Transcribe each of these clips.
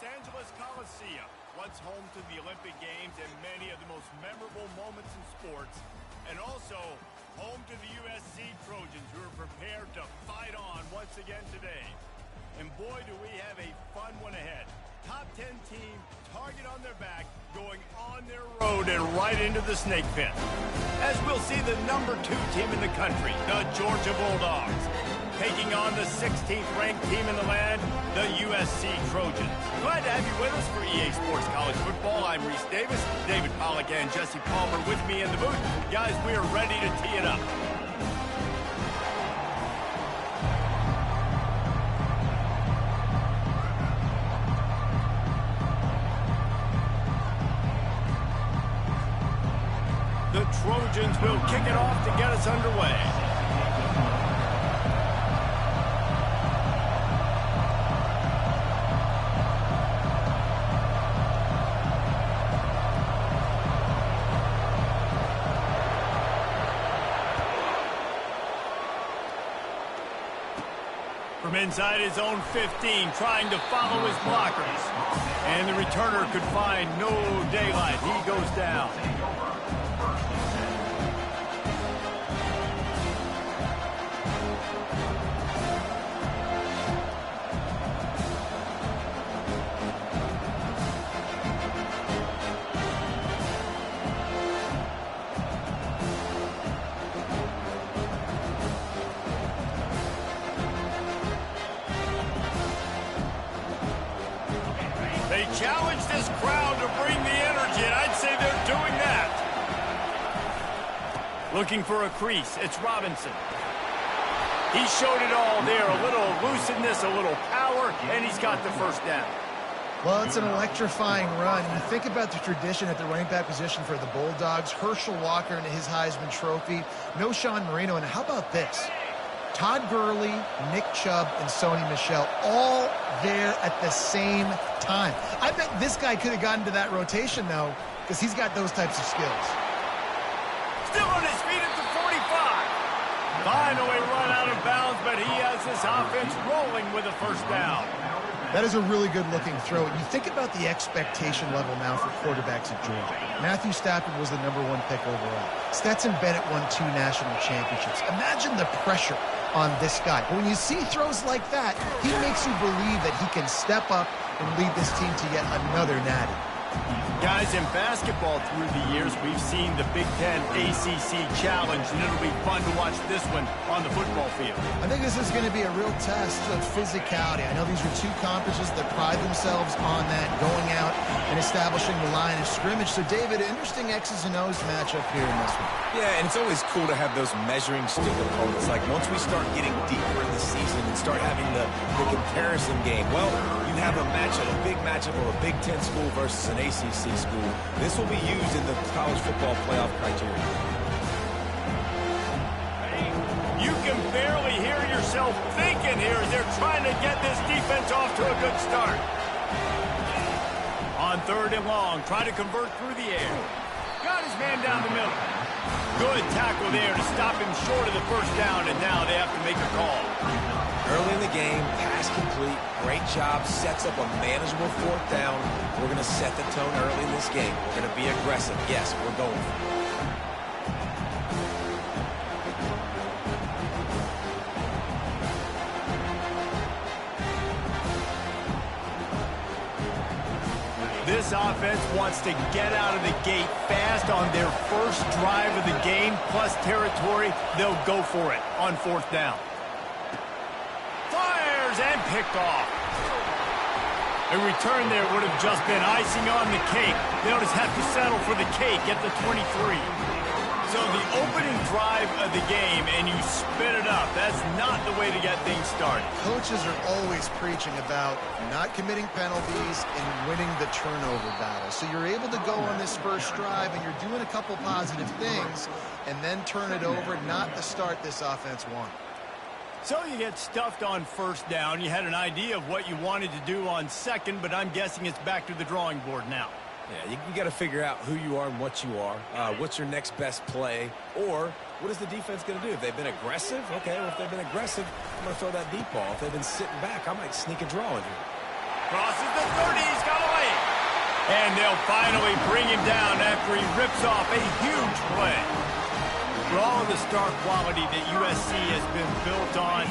Angeles Coliseum, once home to the Olympic Games and many of the most memorable moments in sports, and also home to the USC Trojans, who are prepared to fight on once again today. And boy, do we have a fun one ahead. Top 10 team, target on their back, going on their road and right into the snake pit. As we'll see the number 2 team in the country, the Georgia Bulldogs, taking on the 16th ranked team in the land, the USC Trojans. Glad to have you with us for EA Sports College Football. I'm Reese Davis, David Pollack and Jesse Palmer with me in the booth. Guys, we are ready to tee it up. The Trojans will kick it off to get us underway. From inside his own 15, trying to follow his blockers. And the returner could find no daylight. He goes down. They challenge this crowd to bring the energy, and I'd say they're doing that. Looking for a crease, it's Robinson. He showed it all there, a little elusiveness, a little power, and he's got the first down. Well, it's an electrifying run. You think about the tradition at the running back position for the Bulldogs. Herschel Walker and his Heisman Trophy. No Sean Marino, and how about this? Todd Gurley, Nick Chubb, and Sony Michel all there at the same time. I bet this guy could have gotten to that rotation, though, because he's got those types of skills. Still on his feet at the 45. Finally run out of bounds, but he has this offense rolling with a first down. That is a really good-looking throw. You think about the expectation level now for quarterbacks at Georgia. Matthew Stafford was the #1 pick overall. Stetson Bennett won 2 national championships. Imagine the pressure on this guy. But when you see throws like that, he makes you believe that he can step up and lead this team to yet another natty. Guys, in basketball through the years, we've seen the Big Ten ACC Challenge, and it'll be fun to watch this one on the football field. I think this is going to be a real test of physicality. I know these are 2 conferences that pride themselves on that, going out and establishing the line of scrimmage. So, David, interesting X's and O's matchup here in this one. Yeah, and it's always cool to have those measuring stick opponents. Like, once we start getting deeper in the season and start having the comparison game, well, you have a matchup, a big matchup of a Big Ten school versus an ACC school. This will be used in the college football playoff criteria. You can barely hear yourself thinking here as they're trying to get this defense off to a good start. On 3rd and long, trying to convert through the air. Got his man down the middle. Good tackle there to stop him short of the first down, and now they have to make a call. Early in the game, pass complete, great job, sets up a manageable 4th down. We're going to set the tone early in this game. We're going to be aggressive. Yes, we're going for it. This offense wants to get out of the gate fast on their first drive of the game, plus territory. They'll go for it on 4th down. Fires and picked off. A return there would have just been icing on the cake. They'll just have to settle for the cake at the 23. So the opening drive of the game, and you spit it up. That's not the way to get things started. Coaches are always preaching about not committing penalties and winning the turnover battle. So you're able to go on this first drive, and you're doing a couple positive things, and then turn it over, not the start this offense wanted. So you get stuffed on 1st down. You had an idea of what you wanted to do on 2nd, but I'm guessing it's back to the drawing board now. Yeah, you got to figure out who you are and what you are. What's your next best play? Or what is the defense going to do? If they've been aggressive, okay, well, if they've been aggressive, I'm going to throw that deep ball. If they've been sitting back, I might sneak a draw in here. Crosses the 30. He's got away. And they'll finally bring him down after he rips off a huge play. For all of the star quality that USC has been built on,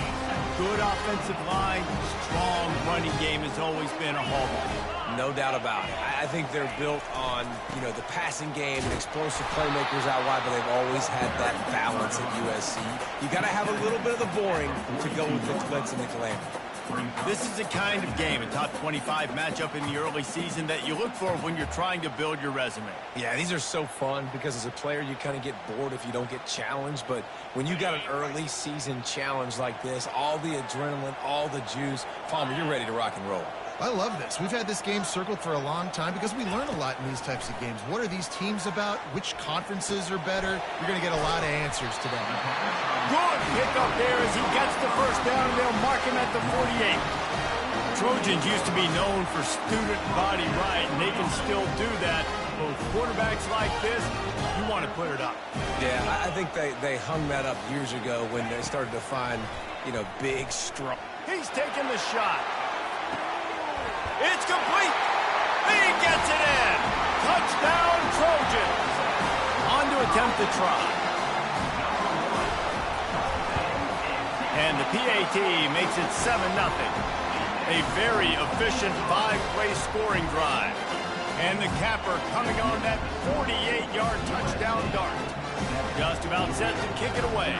good offensive line, strong running game has always been a hallmark. No doubt about it. I think they're built on, the passing game and explosive playmakers out wide, but they've always had that balance at USC. You got to have a little bit of the boring to go with the glitz and the calamity. This is the kind of game, a top 25 matchup in the early season, that you look for when you're trying to build your resume. Yeah, these are so fun because as a player, you kind of get bored if you don't get challenged. But when you got an early season challenge like this, all the adrenaline, all the juice, Palmer, you're ready to rock and roll. I love this. We've had this game circled for a long time because we learn a lot in these types of games. What are these teams about? Which conferences are better? You're going to get a lot of answers today. Good pickup there as he gets the first down, and they'll mark him at the 48. Trojans used to be known for student body right, and they can still do that. Both quarterbacks like this, you want to put it up. Yeah, I think they hung that up years ago when they started to find, big, strong. He's taking the shot. It's complete. He gets it in. Touchdown, Trojans. On to attempt to try. And the PAT makes it 7-0. A very efficient 5-play scoring drive. And the capper coming on that 48-yard touchdown dart. Just about set to kick it away.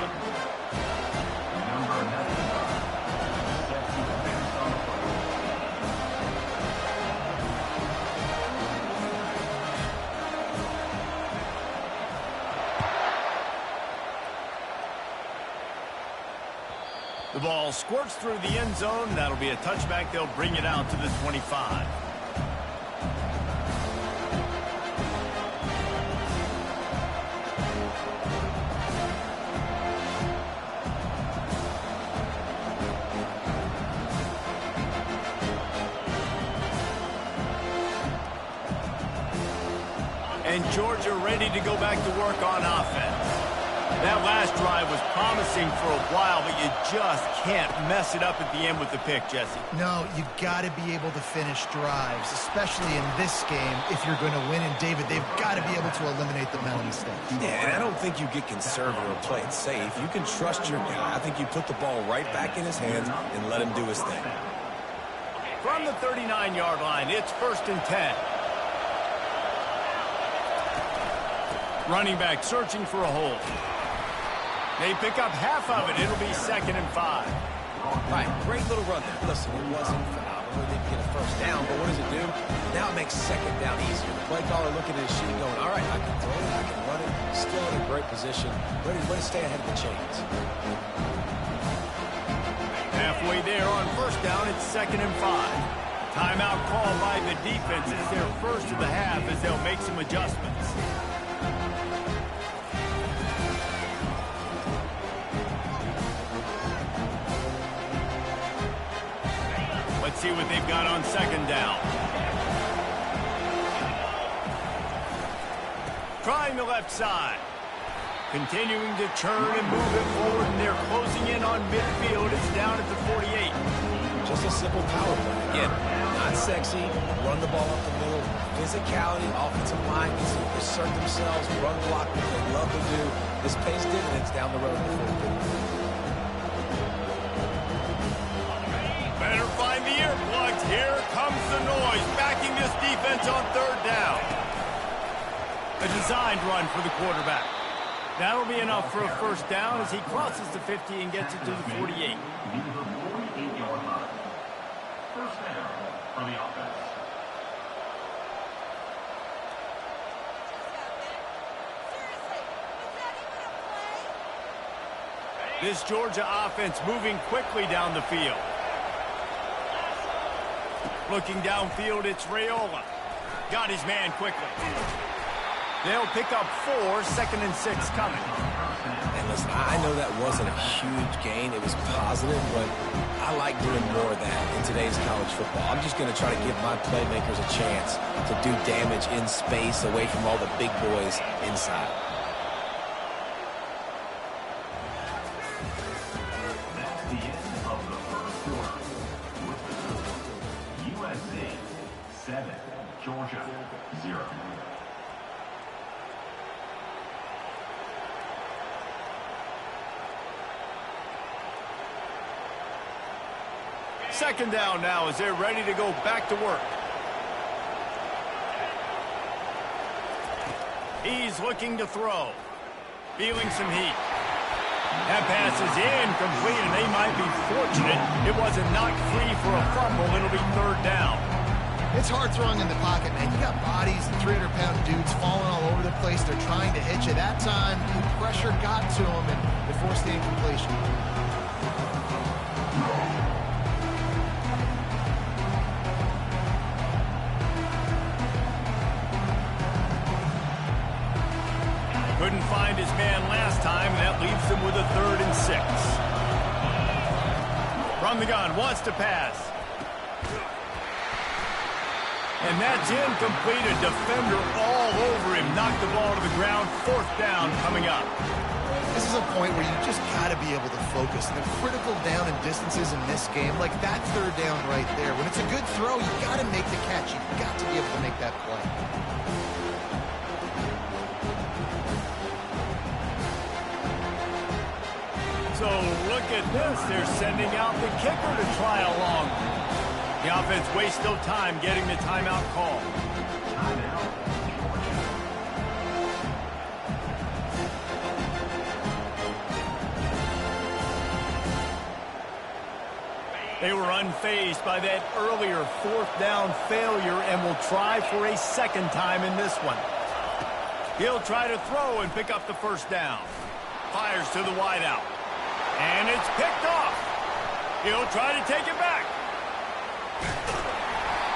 The ball squirts through the end zone. That'll be a touchback. They'll bring it out to the 25. And Georgia ready to go back to work on offense. That last drive was promising for a while, but you just can't mess it up at the end with the pick, Jesse. No, you got to be able to finish drives, especially in this game if you're going to win. And, David, they've got to be able to eliminate the mental mistakes. Yeah, and I don't think you get conservative or play it safe. You can trust your guy. I think you put the ball right back in his hands and let him do his thing. From the 39-yard line, it's 1st and 10. Running back searching for a hole. They pick up half of it. It'll be 2nd and 5. Right, great little run there. Listen, it wasn't phenomenal. It didn't get a first down, but what does it do? Now it makes 2nd down easier. The play caller looking at his sheet going, all right, I can throw it, I can run it. Still in a great position. Ready to stay ahead of the chains. Halfway there on 1st down, it's 2nd and 5. Timeout called by the defense. It's their first of the half as they'll make some adjustments. Let's see what they've got on 2nd down. Trying the left side. Continuing to turn and move it forward, and they're closing in on midfield. It's down at the 48. Just a simple power play. Again, not sexy, run the ball up the middle. Physicality, offensive line can assert themselves, run block, what they love to do. This pays dividends down the road. Better find the earplugs. Here comes the noise, backing this defense on 3rd down. A designed run for the quarterback. That'll be enough for a 1st down as he crosses the 50 and gets it to the 48. This Georgia offense moving quickly down the field. Looking downfield, it's Raiola. Got his man quickly. They'll pick up 4, 2nd and 6 coming. And listen, I know that wasn't a huge gain. It was positive, but I like doing more of that in today's college football. I'm just going to try to give my playmakers a chance to do damage in space away from all the big boys inside. That's the end of the first quarter. USC 7, Georgia, 0. Second down now as they're ready to go back to work. He's looking to throw. Feeling some heat. That pass is incomplete, and they might be fortunate it wasn't knocked free for a fumble. It'll be third down. It's hard throwing in the pocket, man. You got bodies and 300-pound dudes falling all over the place. They're trying to hit you. That time, the pressure got to them, and they forced the incompletion. Couldn't find his man last time, and that leaves him with a 3rd and 6. From the gun, wants to pass. And that's incomplete. A defender all over him. Knocked the ball to the ground. 4th down coming up. This is a point where you just got to be able to focus. The critical down and distances in this game, like that 3rd down right there. When it's a good throw, you got to make the catch. You've got to be able to make that play. So look at this. They're sending out the kicker to try a long one. The offense wastes no time getting the timeout call. They were unfazed by that earlier 4th down failure and will try for a 2nd time in this one. He'll try to throw and pick up the 1st down. Fires to the wideout. And it's picked off. He'll try to take it back.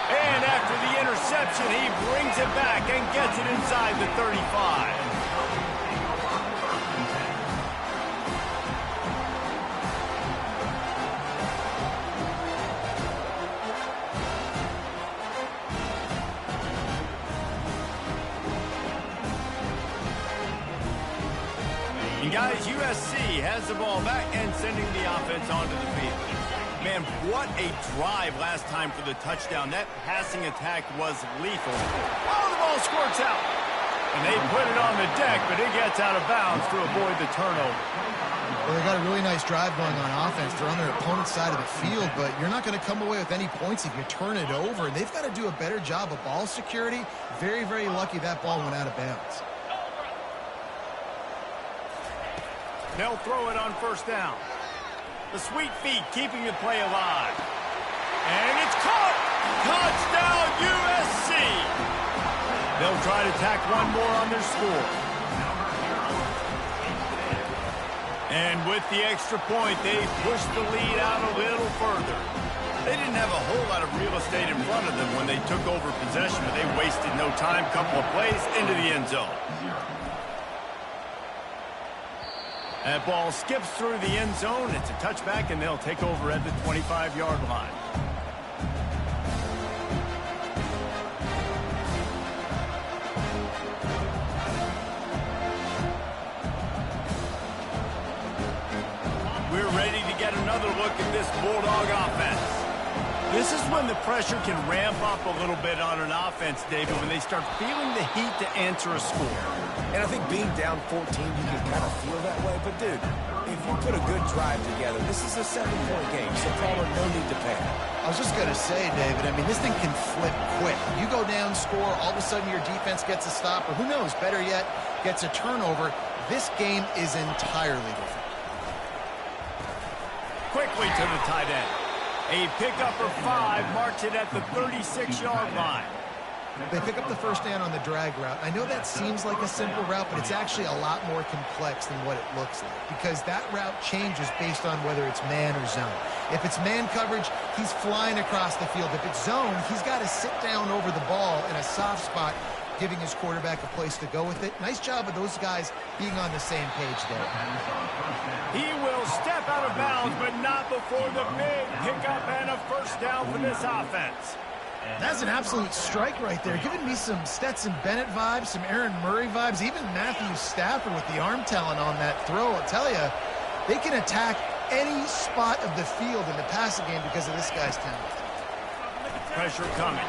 And after the interception, he brings it back and gets it inside the 35. And guys, USC has the ball back and sending the offense onto the field. Man, what a drive last time for the touchdown. That passing attack was lethal. Oh, the ball squirts out. And they put it on the deck, but it gets out of bounds to avoid the turnover. Well, they got a really nice drive going on offense. They're on their opponent's side of the field, but you're not going to come away with any points if you turn it over. They've got to do a better job of ball security. Very, very lucky that ball went out of bounds. They'll throw it on 1st down. The sweet feet keeping the play alive. And it's caught! Touchdown USC! They'll try to tack one more on their score. And with the extra point, they pushed the lead out a little further. They didn't have a whole lot of real estate in front of them when they took over possession, but they wasted no time. Couple of plays into the end zone. That ball skips through the end zone. It's a touchback, and they'll take over at the 25-yard line. We're ready to get another look at this Bulldog offense. This is when the pressure can ramp up a little bit on an offense, David, when they start feeling the heat to answer a score. And I think being down 14, you can kind of feel that way. But, dude, if you put a good drive together, this is a 7-point game, so Palmer, no need to panic. I was just going to say, David, I mean, this thing can flip quick. You go down, score, all of a sudden your defense gets a stop, or who knows, better yet, gets a turnover. This game is entirely different. Quickly to the tight end. A pickup for 5, marks it at the 36-yard line. They pick up the 1st down on the drag route. I know that seems like a simple route, but it's actually a lot more complex than what it looks like, because that route changes based on whether it's man or zone. If it's man coverage, he's flying across the field. If it's zone, he's got to sit down over the ball in a soft spot, giving his quarterback a place to go with it. Nice job of those guys being on the same page there. He will step out of bounds, but not before the big pickup and a 1st down for this offense. That's an absolute strike right there. Giving me some Stetson Bennett vibes, some Aaron Murray vibes, even Matthew Stafford with the arm talent on that throw. I'll tell you, they can attack any spot of the field in the passing game because of this guy's talent. Pressure coming.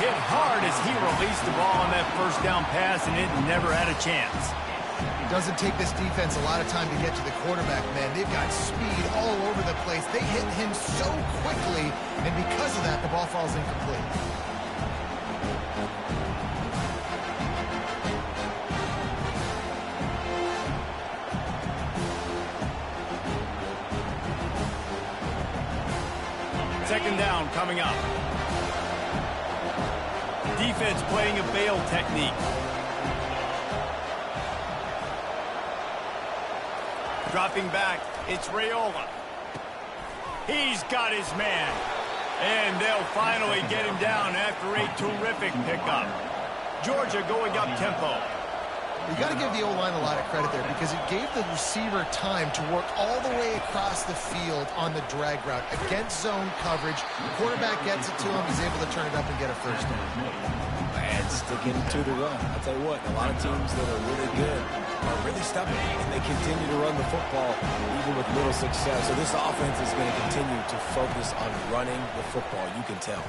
hit hard as he released the ball on that first down pass, and it never had a chance. It doesn't take this defense a lot of time to get to the quarterback, man. They've got speed all over the place. They hit him so quickly, and because of that, the ball falls incomplete. Second down coming up. Defense playing a bail technique. Dropping back, it's Raiola. He's got his man. And they'll finally get him down after a terrific pickup. Georgia going up tempo. You got to give the O-line a lot of credit there because it gave the receiver time to work all the way across the field on the drag route against zone coverage. The quarterback gets it to him. He's able to turn it up and get a first down. And sticking to the run. I'll tell you what, a lot of teams that are really good are really stubborn, and they continue to run the football even with little success. So this offense is going to continue to focus on running the football. You can tell.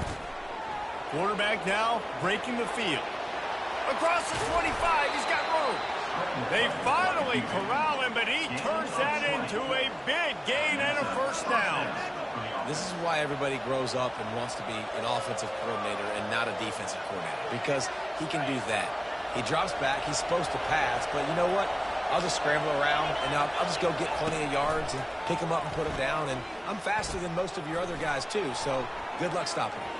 Quarterback now breaking the field. Across the 25, he's got room. They finally corral him, but he turns that into a big gain and a first down. This is why everybody grows up and wants to be an offensive coordinator and not a defensive coordinator, because he can do that. He drops back. He's supposed to pass, but you know what? I'll just scramble around, and I'll just go get plenty of yards and pick him up and put him down, and I'm faster than most of your other guys, too, so good luck stopping him.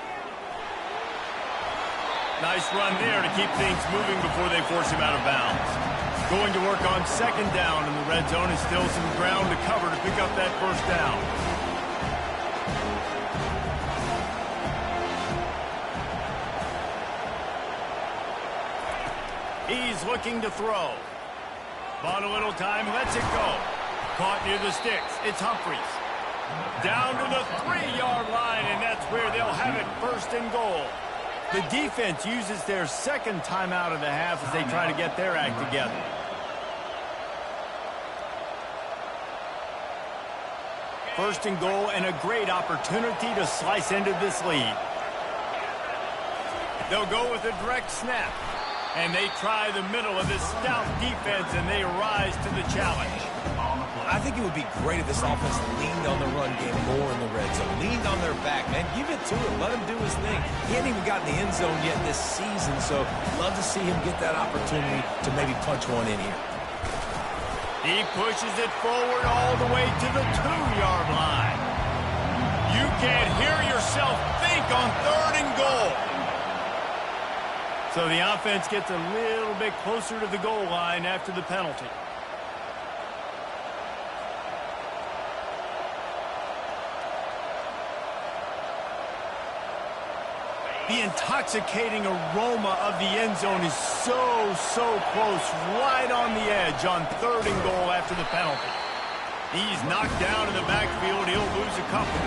Nice run there to keep things moving before they force him out of bounds. Going to work on second down in the red zone, and still some ground to cover to pick up that first down. He's looking to throw. Bought a little time, lets it go. Caught near the sticks. It's Humphries. Down to the 3-yard line, and that's where they'll have it, first and goal. The defense uses their second timeout of the half as they try to get their act together. First and goal, and a great opportunity to slice into this lead. They'll go with a direct snap. And they try the middle of this stout defense, and they rise to the challenge. I think it would be great if this offense leaned on the run game more in the red zone. Leaned on their back, man. Give it to him. Let him do his thing. He hasn't even gotten the end zone yet this season, so love to see him get that opportunity to maybe punch one in here. He pushes it forward all the way to the 2-yard line. You can't hear yourself think on third and goal. So the offense gets a little bit closer to the goal line after the penalty. The intoxicating aroma of the end zone is so close, right on the edge on third and goal after the penalty. He's knocked down in the backfield. He'll lose a couple.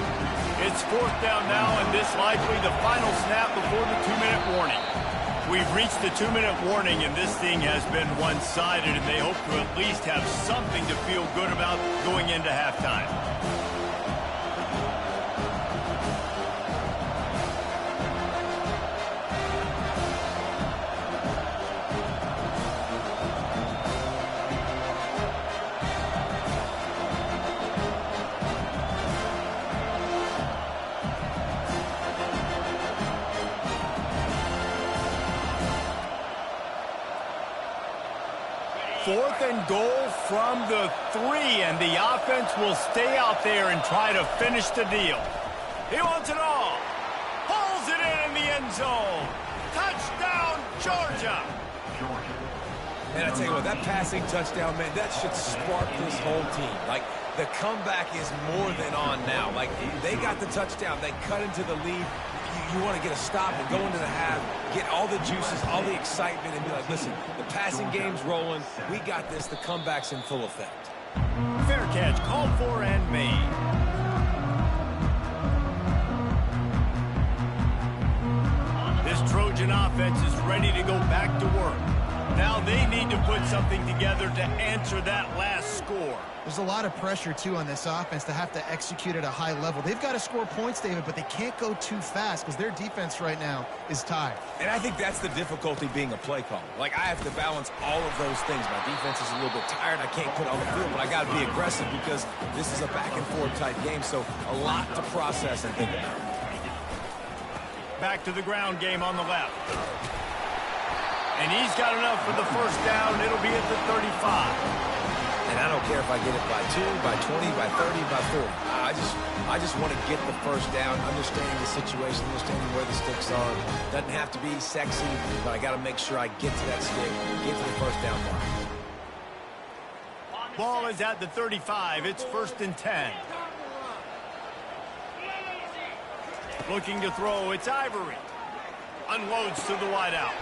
It's fourth down now, and this likely the final snap before the 2-minute warning. We've reached the 2-minute warning, and this thing has been one-sided, and they hope to at least have something to feel good about going into halftime. Fourth and goal from the 3, and the offense will stay out there and try to finish the deal. He wants it all. Pulls it in the end zone. Touchdown, Georgia. And I tell you what, that passing touchdown, man, that should spark this whole team. Like, the comeback is more than on now. Like, they got the touchdown. They cut into the lead. You want to get a stop and go into the half, get all the juices, all the excitement, and be like, listen, the passing game's rolling. We got this. The comeback's in full effect. Fair catch called for and made. This Trojan offense is ready to go back to work. Now they need to put something together to answer that last score. There's there's a lot of pressure, too, on this offense to have to execute at a high level. They've got to score points, David, but they can't go too fast because their defense right now is tired. And I think that's the difficulty being a play caller. Like, I have to balance all of those things. My defense is a little bit tired. I can't put on the field, but I got to be aggressive because this is a back-and-forth type game, so a lot to process and think about. Back to the ground game on the left. And he's got enough for the first down. It'll be at the 35. And I don't care if I get it by 2, by 20, by 30, by 40. I just want to get the first down, understanding the situation, understanding where the sticks are. Doesn't have to be sexy, but I got to make sure I get to that stick, get to the first down mark. Ball is at the 35. It's 1st and 10. Looking to throw. It's Ivory. Unloads to the wideout.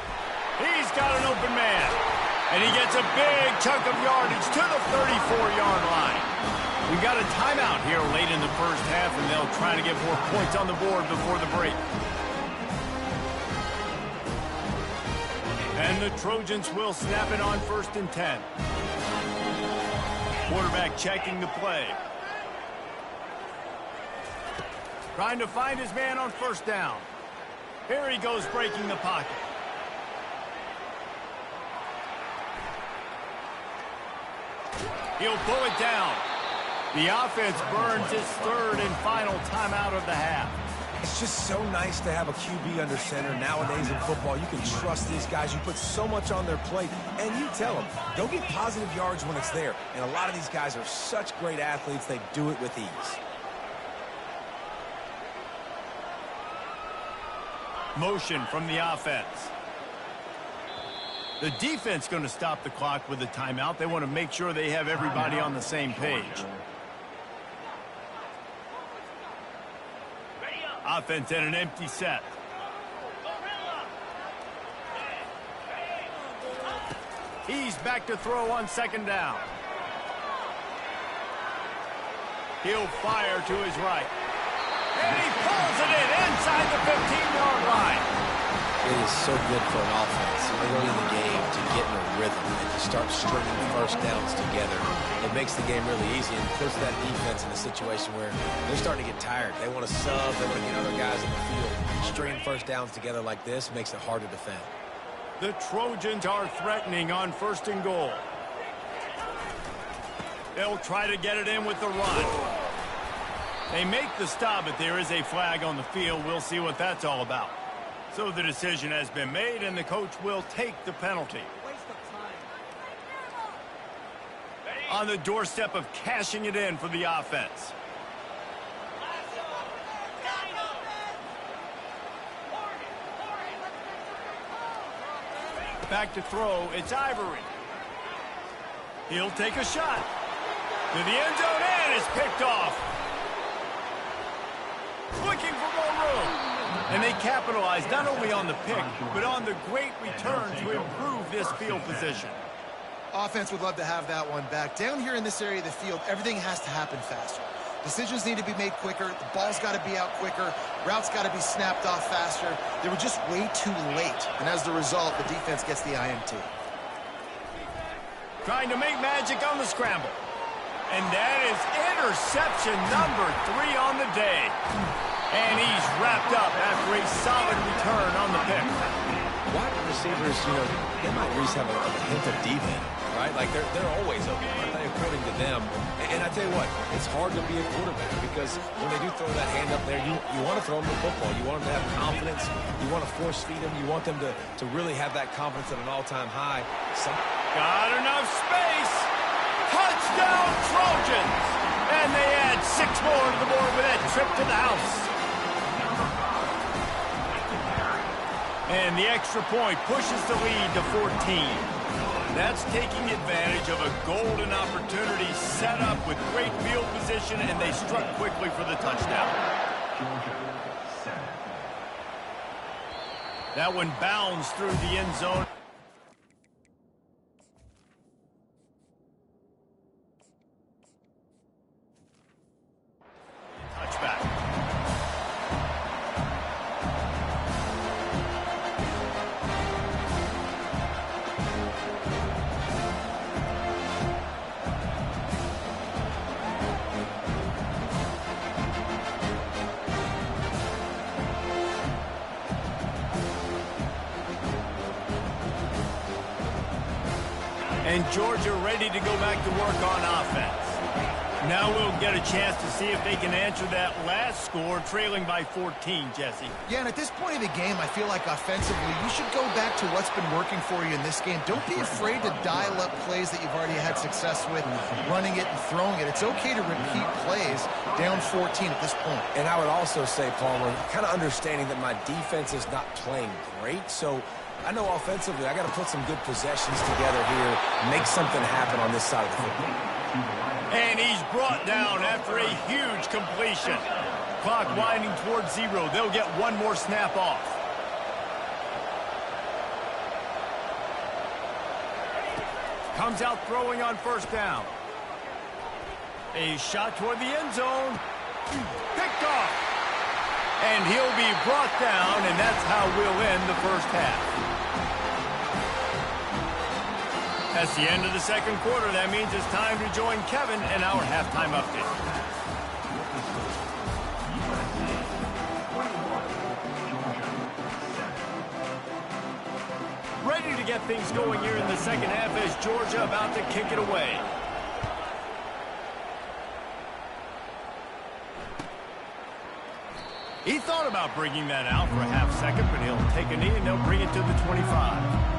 He's got an open man. And he gets a big chunk of yardage to the 34-yard line. We've got a timeout here late in the first half, and they'll try to get more points on the board before the break. And the Trojans will snap it on 1st and 10. Quarterback checking the play. Trying to find his man on 1st down. Here he goes breaking the pocket. He'll pull it down. The offense burns its 3rd and final timeout of the half. It's just so nice to have a QB under center. Nowadays in football, you can trust these guys. You put so much on their plate, and you tell them, go get positive yards when it's there. And a lot of these guys are such great athletes, they do it with ease. Motion from the offense. The defense going to stop the clock with a timeout. They want to make sure they have everybody on the same page. Offense at an empty set. He's back to throw on 2nd down. He'll fire to his right. And he pulls it in inside the 15-yard line. It is so good for an offense early in the game to get in a rhythm and to start stringing first downs together. It makes the game really easy and puts that defense in a situation where they're starting to get tired. They want to sub, they want to get other guys in the field. Stringing first downs together like this makes it hard to defend. The Trojans are threatening on 1st and goal. They'll try to get it in with the run. They make the stop, but there is a flag on the field. We'll see what that's all about. So the decision has been made, and the coach will take the penalty. On the doorstep of cashing it in for the offense. Back to throw, it's Ivory. He'll take a shot. To the end zone, and it's picked off. Looking for more room. And they capitalize not only on the pick, but on the great return to improve this field position. Offense would love to have that one back. Down here in this area of the field, everything has to happen faster. Decisions need to be made quicker. The ball's got to be out quicker. Routes got to be snapped off faster. They were just way too late. And as the result, the defense gets the INT. Trying to make magic on the scramble. And that is interception number 3 on the day. And he's wrapped up after a solid return on the pick. Wide receivers, they might at least have a hint of deep end, right? Like, they're always open, aren't they, according to them? And I tell you what, it's hard to be a quarterback because when they do throw that hand up there, you want to throw them the football. You want them to have confidence. You want to force feed them. You want them to really have that confidence at an all-time high. Got enough space. Touchdown, Trojans. And they add 6 more to the board with that trip to the house. And the extra point pushes the lead to 14. That's taking advantage of a golden opportunity set up with great field position, and they struck quickly for the touchdown. That one bounds through the end zone. Touchback. And Georgia ready to go back to work on offense. Now we'll get a chance to see if they can answer that last score, trailing by 14, Jesse. Yeah, and at this point of the game, I feel like offensively, you should go back to what's been working for you in this game. Don't be afraid to dial up plays that you've already had success with, running it and throwing it. It's okay to repeat plays down 14 at this point. And I would also say, Palmer, kind of understanding that my defense is not playing great, so I know offensively I got to put some good possessions together here, make something happen on this side of the football. And he's brought down after a huge completion. Clock winding towards 0. They'll get one more snap off. Comes out throwing on first down. A shot toward the end zone. Picked off. And he'll be brought down, and that's how we'll end the first half. That's the end of the second quarter. That means it's time to join Kevin and our halftime update. Ready to get things going here in the second half as Georgia about to kick it away. He thought about bringing that out for a half second, but he'll take a knee and they'll bring it to the 25.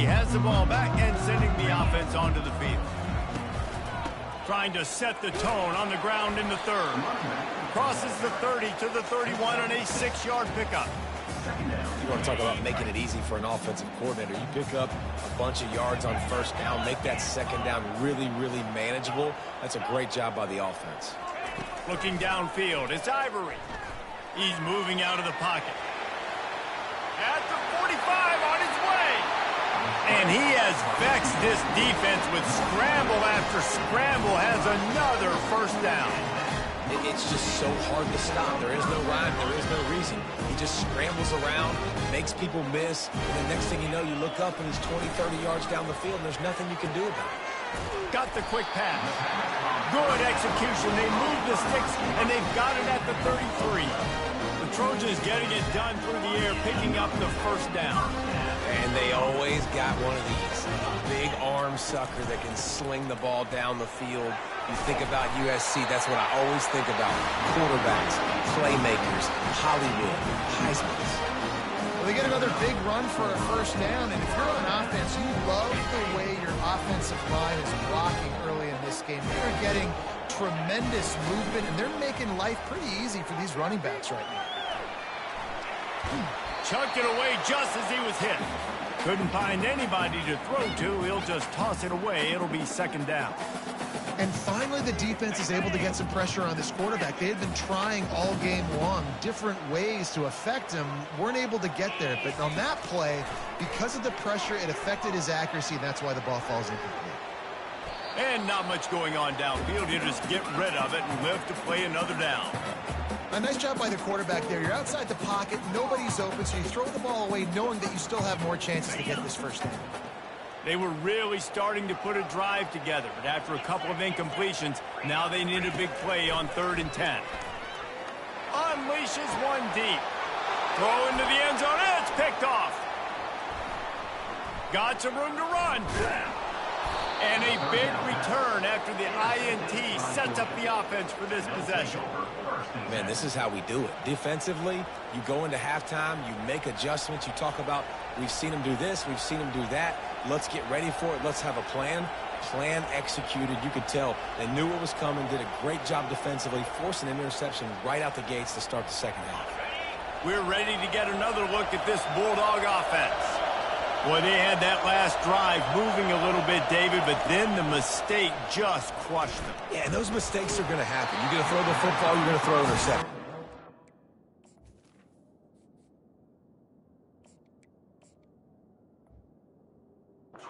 Has the ball back and sending the offense onto the field. Trying to set the tone on the ground in the third. Crosses the 30 to the 31 on a 6-yard pickup. You want to talk about making it easy for an offensive coordinator. You pick up a bunch of yards on first down, make that second down really, really manageable. That's a great job by the offense. Looking downfield, it's Ivory. He's moving out of the pocket. At the 45 on his way. And he has vexed this defense with scramble after scramble, has another first down. It's just so hard to stop. There is no rhyme. There is no reason. He just scrambles around, makes people miss, and the next thing you know, you look up and he's 20, 30 yards down the field, and there's nothing you can do about it. Got the quick pass. Good execution. They move the sticks, and they've got it at the 33. The Trojans getting it done through the air, picking up the first down. And they always got one of these. Big arm sucker that can sling the ball down the field. You think about USC, that's what I always think about. Quarterbacks, playmakers, Hollywood, Heismans. Well, they get another big run for a first down, and if you're on offense, you love the way your offensive line is blocking early in this game. They are getting tremendous movement, and they're making life pretty easy for these running backs right now. Chucked it away just as he was hit. Couldn't find anybody to throw to. He'll just toss it away. It'll be second down. And finally, the defense is able to get some pressure on this quarterback. They had been trying all game long different ways to affect him. Weren't able to get there. But on that play, because of the pressure, it affected his accuracy. And that's why the ball falls incomplete. And not much going on downfield. You just get rid of it and live to play another down. A nice job by the quarterback there. You're outside the pocket. Nobody's open, so you throw the ball away knowing that you still have more chances to get this first down. They were really starting to put a drive together, but after a couple of incompletions, now they need a big play on 3rd and 10. Unleashes one deep. Throw into the end zone. It's picked off. Got some room to run. And a big return after the INT sets up the offense for this possession. Man, this is how we do it. Defensively, you go into halftime, you make adjustments. You talk about, we've seen them do this, we've seen them do that. Let's get ready for it. Let's have a plan. Plan executed. You could tell they knew what was coming, did a great job defensively, forcing an interception right out the gates to start the second half. We're ready to get another look at this Bulldog offense. Well, they had that last drive moving a little bit, David, but then the mistake just crushed them. Yeah, and those mistakes are going to happen. You're going to throw the football, you're going to throw interception.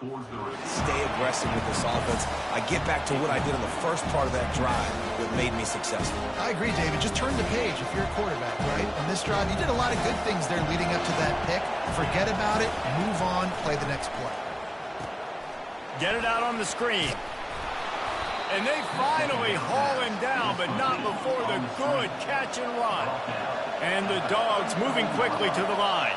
Stay aggressive with this offense. I get back to what I did in the first part of that drive that made me successful. I agree, David. Just turn the page if you're a quarterback, right? On this drive, you did a lot of good things there leading up to that pick. Forget about it, move on, play the next play. Get it out on the screen. And they finally haul him down, but not before the good catch and run. And the Dawgs moving quickly to the line.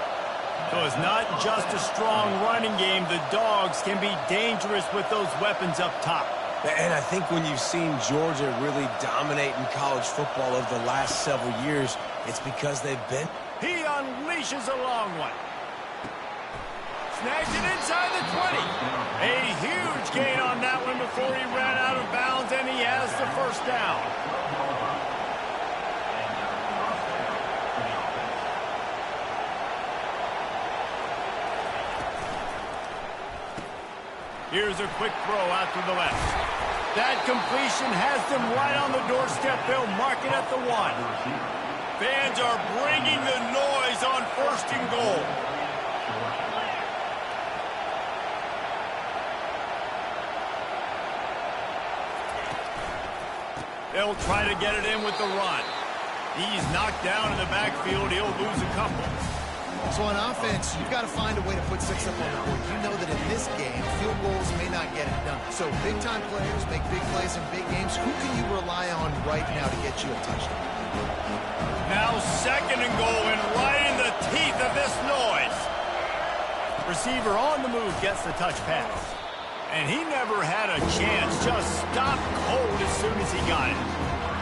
So it's not just a strong running game. The Dawgs can be dangerous with those weapons up top. And I think when you've seen Georgia really dominate in college football over the last several years, it's because they've been... He unleashes a long one. Snags it inside the 20. A huge gain on that one before he ran out of bounds, and he has the first down. Here's a quick throw out to the left. That completion has them right on the doorstep. They'll mark it at the 1. Fans are bringing the noise on 1st and goal. They'll try to get it in with the run. He's knocked down in the backfield. He'll lose a couple. So on offense, you've got to find a way to put 6 up on the board. You know that in this game, field goals may not get it done. So big-time players make big plays in big games. Who can you rely on right now to get you a touchdown? Now 2nd and goal, and right in the teeth of this noise. Receiver on the move gets the touch pass. And he never had a chance. Just stopped cold as soon as he got it.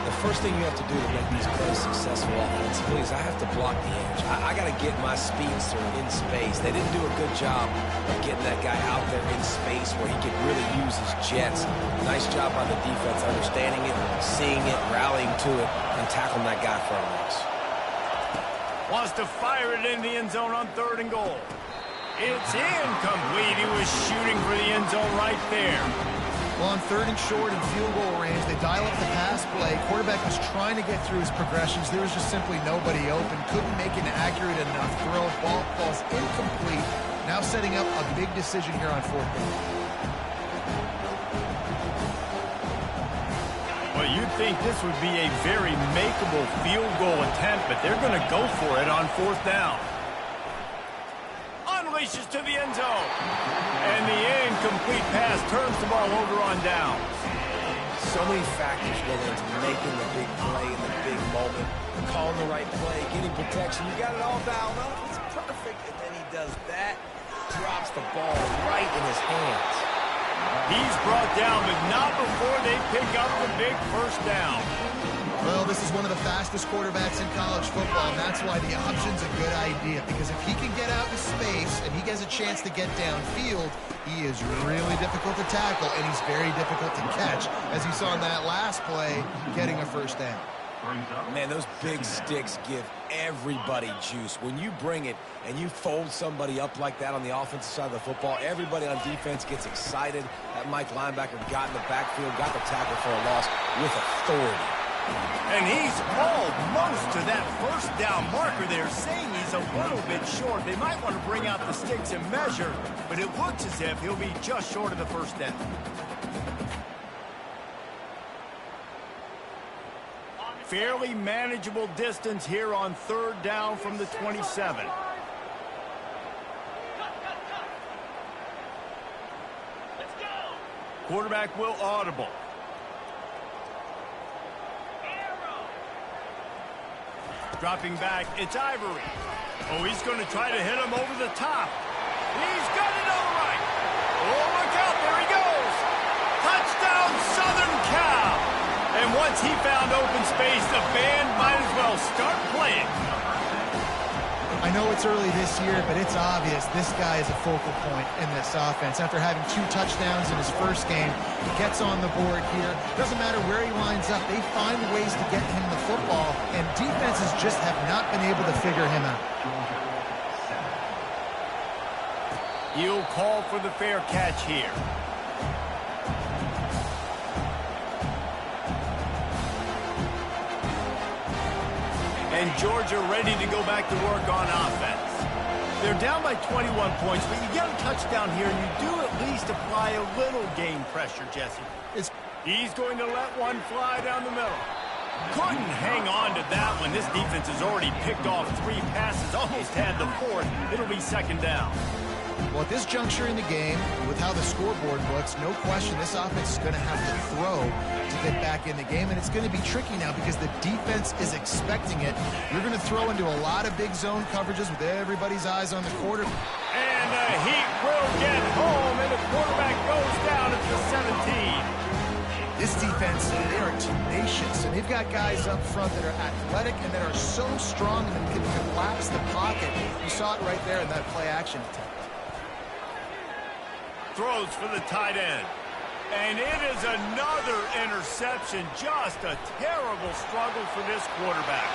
The first thing you have to do to make these plays successful offensively is I have to block the edge. I got to get my speedster in space. They didn't do a good job of getting that guy out there in space where he could really use his jets. Nice job by the defense understanding it, seeing it, rallying to it, and tackling that guy for a loss. Wants to fire it in the end zone on 3rd and goal. It's incomplete. He was shooting for the end zone right there. Well, on 3rd and short and field goal range, they dial up the pass play. Quarterback was trying to get through his progressions. There was just simply nobody open. Couldn't make an accurate enough throw. Ball falls incomplete. Now setting up a big decision here on 4th down. Well, you'd think this would be a very makeable field goal attempt, but they're going to go for it on 4th down. Unleashes to the end zone. And the incomplete pass turns the ball over on downs. So many factors go into making the big play in the big moment. Calling the right play, getting protection. You got it all dialed up. It's perfect. And then he does that. Drops the ball right in his hands. He's brought down, but not before they pick up the big first down. Well, this is one of the fastest quarterbacks in college football, and that's why the option's a good idea. Because if he can get out in space and he gets a chance to get downfield, he is really difficult to tackle, and he's very difficult to catch, as you saw in that last play, getting a first down. Man, those big sticks give everybody juice. When you bring it and you fold somebody up like that on the offensive side of the football, everybody on defense gets excited. That Mike linebacker got in the backfield, got the tackle for a loss with authority. And he's almost to that first down marker there, saying he's a little bit short. They might want to bring out the sticks and measure, but it looks as if he'll be just short of the first down. Fairly manageable distance here on 3rd down from the 27. Quarterback will audible. Dropping back, it's Ivory. Oh, he's going to try to hit him over the top. He's got it all right. Oh, look out, there he goes. Touchdown, Southern Cal. And once he found open space, the band might as well start playing. I know it's early this year, but it's obvious this guy is a focal point in this offense. After having 2 touchdowns in his first game, he gets on the board here. Doesn't matter where he lines up, they find ways to get him the football, and defenses just have not been able to figure him out. He'll call for the fair catch here. And Georgia ready to go back to work on offense. They're down by 21 points, but you get a touchdown here, and you do at least apply a little game pressure, Jesse. He's going to let one fly down the middle. Couldn't hang on to that one. This defense has already picked off 3 passes, almost had the 4th. It'll be 2nd down. Well, at this juncture in the game, with how the scoreboard looks, no question this offense is going to have to throw to get back in the game, and it's going to be tricky now because the defense is expecting it. You're going to throw into a lot of big zone coverages with everybody's eyes on the quarter. And the Heat will get home, and the quarterback goes down at the 17. This defense, they are tenacious, and they've got guys up front that are athletic and that are so strong and can collapse the pocket. You saw it right there in that play-action attempt. Throws for the tight end. And it is another interception. Just a terrible struggle for this quarterback.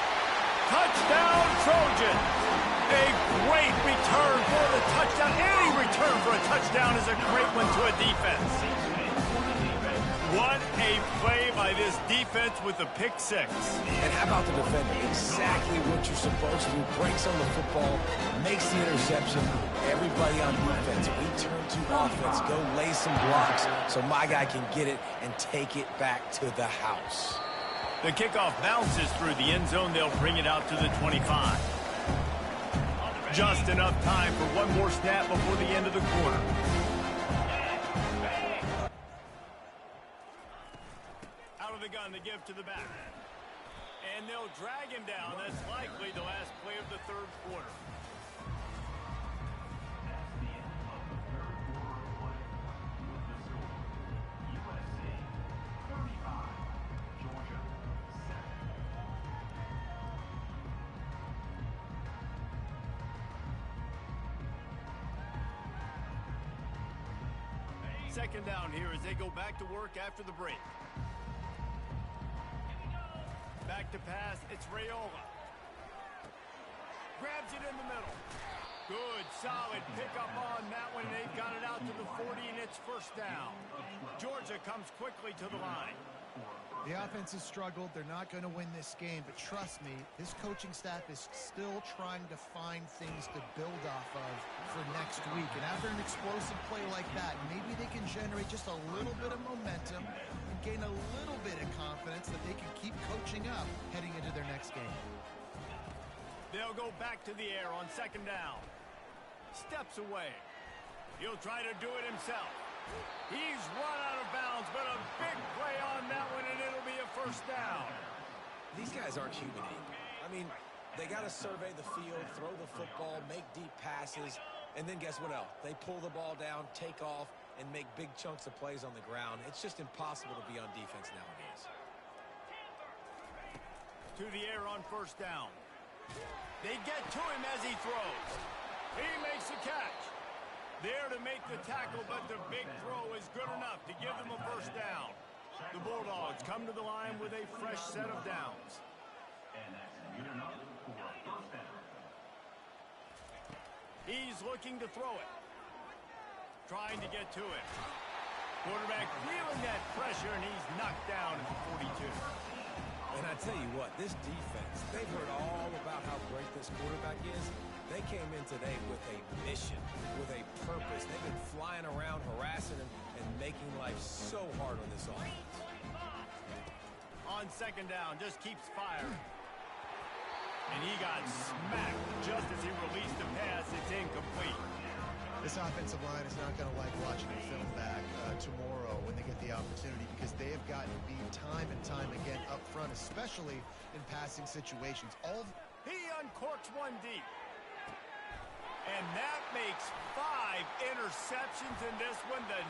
Touchdown, Trojans. A great return for the touchdown. Any return for a touchdown is a great one to a defense. What a play by this defense with the pick 6. And how about the defender? Exactly what you're supposed to do. Breaks on the football, makes the interception. Everybody on defense, we turn to offense. Go lay some blocks so my guy can get it and take it back to the house. The kickoff bounces through the end zone. They'll bring it out to the 25. Just enough time for one more snap before the end of the quarter. The gun to give to the back. And they'll drag him down. That's likely the last play of the 3rd quarter. Second down here as they go back to work after the break. Back to pass, it's Raiola. Grabs it in the middle. Good, solid pickup on that one. They've got it out to the 40, and it's 1st down. Georgia comes quickly to the line. The offense has struggled. They're not going to win this game, but trust me, this coaching staff is still trying to find things to build off of for next week. And after an explosive play like that, maybe they can generate just a little bit of momentum and gain a little bit of confidence that they can keep coaching up heading into their next game. They'll go back to the air on 2nd down. Steps away. He'll try to do it himself. He's run out of bounds, but a big play on that one, and it'll be a 1st down. These guys aren't human. I mean, they got to survey the field, throw the football, make deep passes, and then guess what else? They pull the ball down, take off, and make big chunks of plays on the ground. It's just impossible to be on defense nowadays. To the air on 1st down. They get to him as he throws. He makes a catch. There to make the tackle, but the big throw is good enough to give them a 1st down. The Bulldogs come to the line with a fresh set of downs. He's looking to throw it. Trying to get to it. Quarterback feeling that pressure, and he's knocked down at the 42. And I tell you what, this defense, they've heard all about how great this quarterback is. They came in today with a mission, with a purpose. They've been flying around, harassing him, and making life so hard on this offense. On 2nd down, just keeps firing. And he got smacked just as he released the pass. It's incomplete. This offensive line is not going to like watching the film back tomorrow when they get the opportunity because they have gotten beat time and time again up front, especially in passing situations. He uncorks one deep. And that makes 5 interceptions in this one. The